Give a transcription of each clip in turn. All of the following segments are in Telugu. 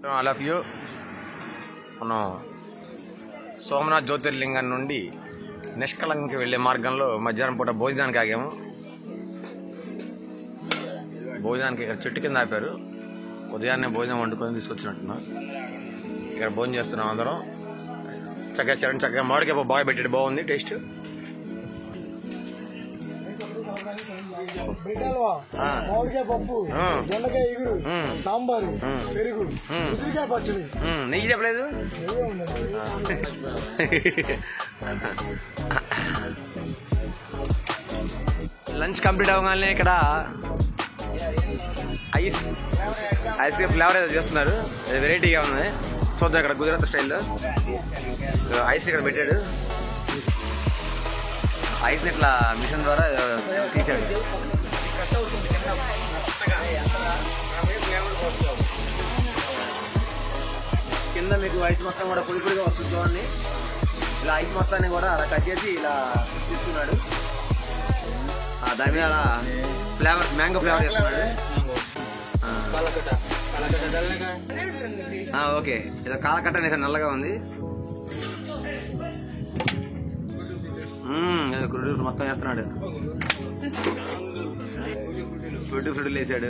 ఆల్ ఆఫ్ యూ మనం సోమనాథ్ జ్యోతిర్లింగం నుండి నిష్కలంకి వెళ్ళే మార్గంలో మధ్యాహ్నం పూట భోజనానికి ఆగాము. భోజనానికి ఇక్కడ చెట్టు కింద ఆపారు. ఉదయాన్నే భోజనం వండుకొని తీసుకొచ్చినట్టున్నాం. ఇక్కడ భోజనం చేస్తున్నాం అందరం. చక్కగా చరణ్ చక్కగా మామిడికాయ బాగా పెట్టాడు, బాగుంది టేస్ట్. సాంబారు, పెరుగు, ఉసిరికాయ పచ్చడి. నెయ్యి చెప్పలేదు. లంచ్ కంప్లీట్ అవ్వగానే ఇక్కడ ఐస్ క్రీమ్ ఫ్లేవర్ ఏదో చేస్తున్నారు. వెరైటీగా ఉంది, చూద్దాం. ఇక్కడ గుజరాత్ స్టైల్లో ఐస్ ఇక్కడ పెట్టాడు. ఐస్ ఇట్లా మిషన్ ద్వారా తీసాడు. కింద మీకు ఐస్ మొత్తం కూడా పొడి పొడిగా వస్తుంది చూడండి. ఇలా ఐస్ మొత్తాన్ని కూడా అలా కట్ చేసి ఇలా తీసుకున్నాడు. దాని మీద అలా ఫ్లేవర్ మ్యాంగో ఫ్లేవర్ చేస్తున్నాడు. ఓకే, ఇలా కాలకట్ట అనేసి నల్లగా ఉంది. ఫ్రూట్ మొత్తం వేస్తున్నాడు. ఫ్రూట్లు వేసాడు,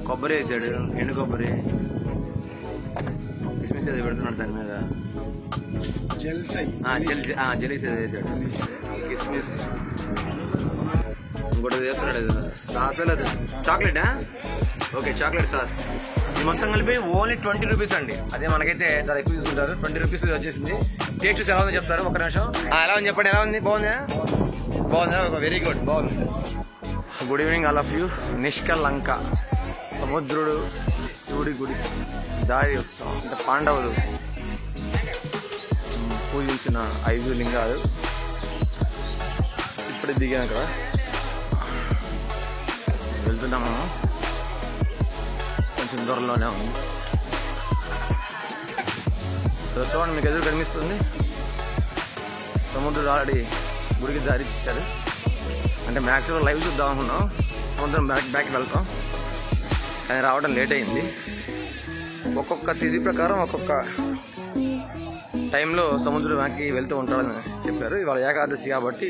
కొబ్బరి వేసాడు, ఎండు కొబ్బరి, కిస్మిస్ అది పెడుతున్నాడు. దాని మీద జెలీస్ వేసాడు, కిస్మిస్ ఇంకోటి వేస్తున్నాడు. సాస్ లేదు, చాక్లెట్. Okay, chocolate sauce. ఇది మొత్తం కలిపి ఓన్లీ 20 రూపీస్ అండి. అదే మనకైతే చాలా ఎక్కువ తీసుకుంటారు. 20 రూపీస్ వచ్చేసింది. టేస్ట్ ఎలా ఉందో చెప్తారు, ఒక నిమిషం. ఎలా ఉంది చెప్పండి, ఎలా ఉంది? బాగుందా? వెరీ గుడ్, బాగుంది. Good evening all of you. నిష్కలంక సముద్రుడు శివుడి గుడి దారి ఉత్సవం అంటే పాండవులు పూజించిన 5 లింగాలు. ఇప్పుడే దిగాను, అక్కడ వెళ్తున్నాము. కొంచెం దూరంలోనే ఉంది. చూడండి, మీకు ఎదురు కనిపిస్తుంది సముద్రుడు ఆల్రెడీ గుడికి దారి ఇచ్చారు. అంటే మ్యాక్సిమం లైవ్ చూద్దాం అనుకున్నాం. సముద్రం బ్యాక్ వెళ్తాం, కానీ రావడం లేట్ అయింది. ఒక్కొక్క తిథి ప్రకారం ఒక్కొక్క టైంలో సముద్రం వెనక్కి వెళ్తూ ఉంటాడని చెప్పారు. ఇవాళ ఏకాదశి కాబట్టి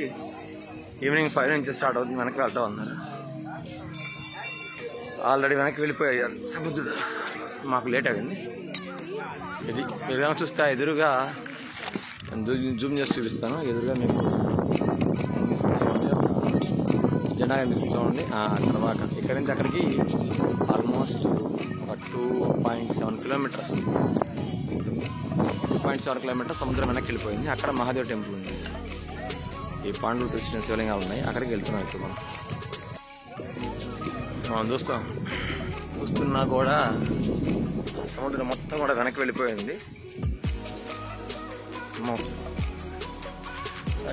ఈవినింగ్ 5 నుంచి స్టార్ట్ అవుతుంది. వెనక్కి వెళ్తా ఉన్నారు. ఆల్రెడీ వెనక్కి వెళ్ళిపోయారు సముద్రుడు. మాకు లేట్ అయింది. ఇది ఎదురుగా చూస్తే ఎదురుగా జూమ్ చేసి చూపిస్తాను. ఎదురుగా మీకు జెండా కనిపిస్తుంది. తర్వాత ఇక్కడి నుంచి అక్కడికి ఆల్మోస్ట్ ఒక 2.7 కిలోమీటర్స్. 2.7 కిలోమీటర్స్ సముద్రం వెనక్కి వెళ్ళిపోయింది. అక్కడ మహాదేవ్ టెంపుల్ ఉంది. ఈ పాండవులు కృష్ణ శివలింగాలు ఉన్నాయి. అక్కడికి వెళ్తున్నాం ఇప్పుడు మనం చూస్తున్నా కూడా సముద్రం మొత్తం కూడా వెనక్కి వెళ్ళిపోయింది.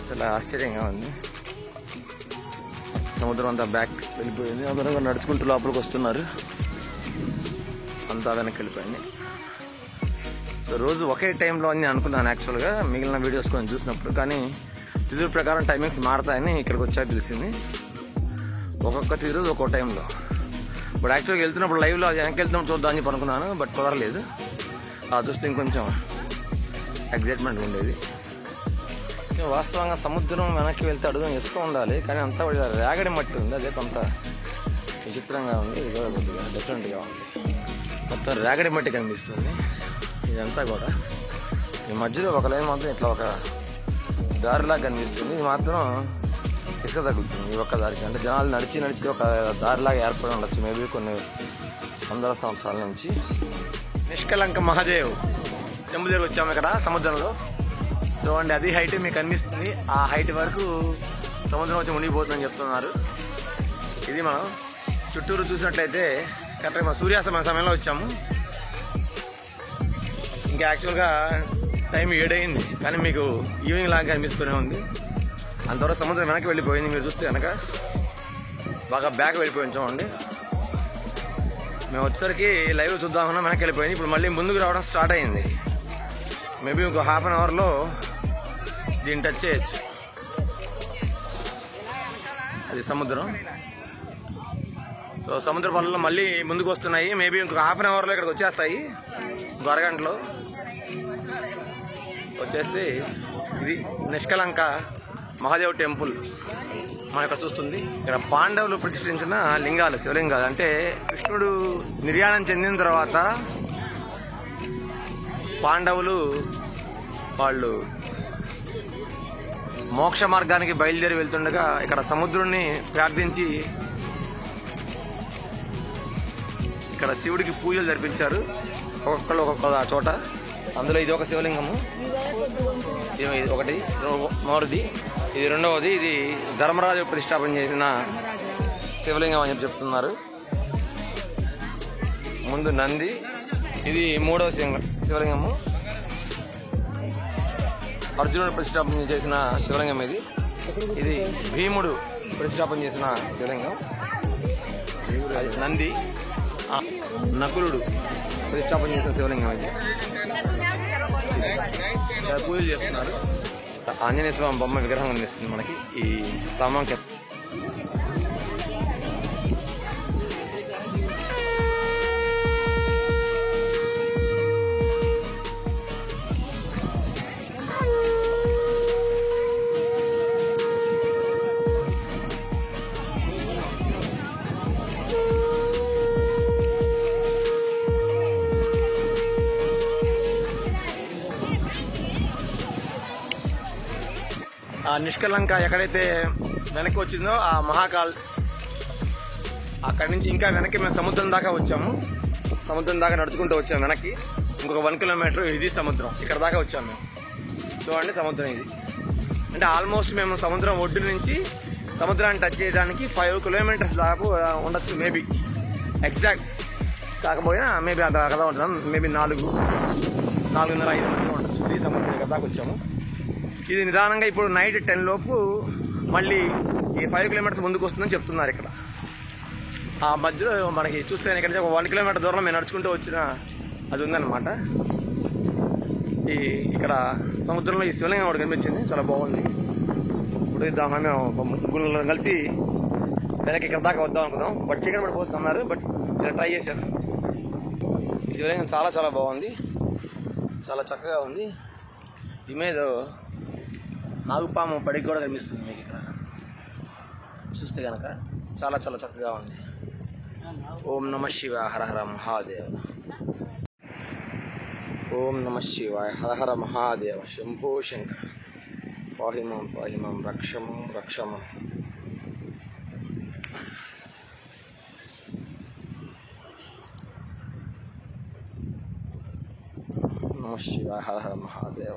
చాలా ఆశ్చర్యంగా ఉంది. సముద్రం అంతా బ్యాక్ వెళ్ళిపోయింది. అందరూ నడుచుకుంటూ లోపలికి వస్తున్నారు. అంతా వెనక్కి వెళ్ళిపోయింది. సో రోజు ఒకే టైంలో అని అనుకున్నాను యాక్చువల్గా, మిగిలిన వీడియోస్ కొన్ని చూసినప్పుడు. కానీ తిథుల ప్రకారం టైమింగ్స్ మారుతాయని ఇక్కడికి వచ్చాక తెలిసింది. ఒక్కొక్క తిథి రోజు ఒక్కో టైంలో. ఇప్పుడు యాక్చువల్గా వెళ్తున్నప్పుడు లైవ్లో వెనక్కి వెళ్తున్నప్పుడు చూద్దామని చెప్పి అనుకున్నాను, బట్ కుదరలేదు. చూస్తే ఇంకొంచెం ఎగ్జైట్మెంట్ ఉండేది. వాస్తవంగా సముద్రం వెనక్కి వెళ్తే అడుగు ఇసుక ఉండాలి, కానీ అంతా రేగడి మట్టి ఉంది. అదే కొంత విచిత్రంగా ఉంది. ఇది కూడా కొద్దిగా డిఫరెంట్గా ఉంది. మొత్తం రేగడి మట్టి కనిపిస్తుంది ఇదంతా కూడా. ఈ మధ్యలో ఒక లైన్ మాత్రం ఇట్లా ఒక దారిలాగా కనిపిస్తుంది. ఇది మాత్రం ఇసుక తగ్గుతుంది ఈ ఒక్క దారికి. అంటే జనాలు నడిచి ఒక దారిలాగా ఏర్పడి ఉండొచ్చు మేబీ కొన్ని వందల సంవత్సరాల నుంచి. నిష్కలంక మహాదేవ్ టెంపుల్ దగ్గర వచ్చాము. ఇక్కడ సముద్రంలో చూడండి, అది హైట్ మీకు కనిపిస్తుంది. ఆ హైట్ వరకు సముద్రం వచ్చి మునిగిపోతుందని చెప్తున్నారు. ఇది మనం చుట్టూరు చూసినట్లయితే కరెక్ట్గా మనం సూర్యాస్తమయ సమయంలో వచ్చాము. ఇంకా యాక్చువల్గా టైం 7 అయింది, కానీ మీకు ఈవినింగ్ లాగా కనిపిస్తూనే ఉంది. అంతవరకు సముద్రం వెనక్కి వెళ్ళిపోయింది. మీరు చూస్తే కనుక బాగా బ్యాక్ వెళ్ళిపోయింది చూడండి. మేము వచ్చేసరికి లైవ్ చూద్దామన్నా వెనక్కి వెళ్ళిపోయింది. ఇప్పుడు మళ్ళీ ముందుకు రావడం స్టార్ట్ అయింది. మేబీ ఇంకో హాఫ్ అన్ అవర్లో దీన్ని టచ్ చేయొచ్చు. అది సముద్రం. సో సముద్ర పనులు మళ్ళీ ముందుకు వస్తున్నాయి. మేబీ ఇంకొక హాఫ్ అన్ అవర్లో ఇక్కడికి వచ్చేస్తాయి. ఇంకో అరగంటలో వచ్చేస్తే ఇది నిష్కలంక మహాదేవ్ టెంపుల్ మనం ఇక్కడ చూస్తుంది. ఇక్కడ పాండవులు ప్రతిష్ఠించిన లింగాలు, శివలింగాలు. అంటే కృష్ణుడు నిర్యాణం చెందిన తర్వాత పాండవులు వాళ్ళు మోక్ష మార్గానికి బయలుదేరి వెళ్తుండగా ఇక్కడ సముద్రుణ్ణి ప్రార్థించి ఇక్కడ శివుడికి పూజలు జరిపించారు. ఒక్కొక్కళ్ళు ఒక్కొక్క చోట. అందులో ఇది ఒక శివలింగము, ఇది ఒకటి మోరుది, ఇది రెండవది. ఇది ధర్మరాజు ప్రతిష్టాపన చేసిన శివలింగం అని చెప్తున్నారు. ముందు నంది, ఇది మూడవ శివలింగము. అర్జునుడు ప్రతిష్టాపన చేసిన శివలింగం ఇది. ఇది భీముడు ప్రతిష్టాపన చేసిన శివలింగం. నంది. నకులుడు ప్రతిష్టాపన చేసిన శివలింగం ఇది. పూజలు చేస్తున్నారు. ఆంజనేయ స్వామి బొమ్మ విగ్రహం కనిపిస్తుంది మనకి ఈ స్తంభంకి. నిష్కలంక ఎక్కడైతే వెనక్కి వచ్చిందో ఆ మహాకాల్, అక్కడి నుంచి ఇంకా వెనక్కి మేము సముద్రం దాకా వచ్చాము. సముద్రం దాకా నడుచుకుంటూ వచ్చాము వెనక్కి. ఇంకొక 1 కిలోమీటర్ ఇది సముద్రం. ఇక్కడ దాకా వచ్చాము మేము. చూడండి సముద్రం ఇది. అంటే ఆల్మోస్ట్ మేము సముద్రం ఒడ్డు నుంచి సముద్రాన్ని టచ్ చేయడానికి 5 కిలోమీటర్స్ దాకా ఉండొచ్చు. మేబీ ఎగ్జాక్ట్ కాకపోయినా మేబీ అంత కదా ఉంటున్నాం. మేబీ 4-4:30-5 ఉండొచ్చు. ఇది సముద్రం ఇక్కడ దాకా వచ్చాము. ఇది నిదానంగా ఇప్పుడు నైట్ 10 లోపు మళ్ళీ ఈ 5 కిలోమీటర్స్ ముందుకు వస్తుందని చెప్తున్నారు. ఇక్కడ ఆ మధ్యలో మనకి చూస్తే ఇక్కడ నుంచి ఒక 1 కిలోమీటర్ దూరంలో మేము నడుచుకుంటూ వచ్చిన అది ఉందన్నమాట. ఇక్కడ సముద్రంలో ఈ శివలింగం ఒకటి కనిపించింది, చాలా బాగుంది. ఇప్పుడు దాని మేము ముగ్గురు కలిసి వెనక్కి ఇక్కడ దాకా వద్దాం అనుకున్నాం. బట్ చీకటి పడిపోతున్నారు. బట్ ట్రై చేశాను. ఈ శివలింగం చాలా చాలా బాగుంది, చాలా చక్కగా ఉంది. ఈ మీద నాగుపాము పడికి కూడా కనిపిస్తుంది మీకు ఇక్కడ చూస్తే కనుక. చాలా చాలా చక్కగా ఉంది. ఓం నమ శివాయ హర హర మహాదేవ. ఓం నమ శివాయ హర హర మహాదేవ. శంభో శంకర పాహిమాం పాహిమాం రక్షమం రక్షమం. నమ శివాయ హర హర మహాదేవ.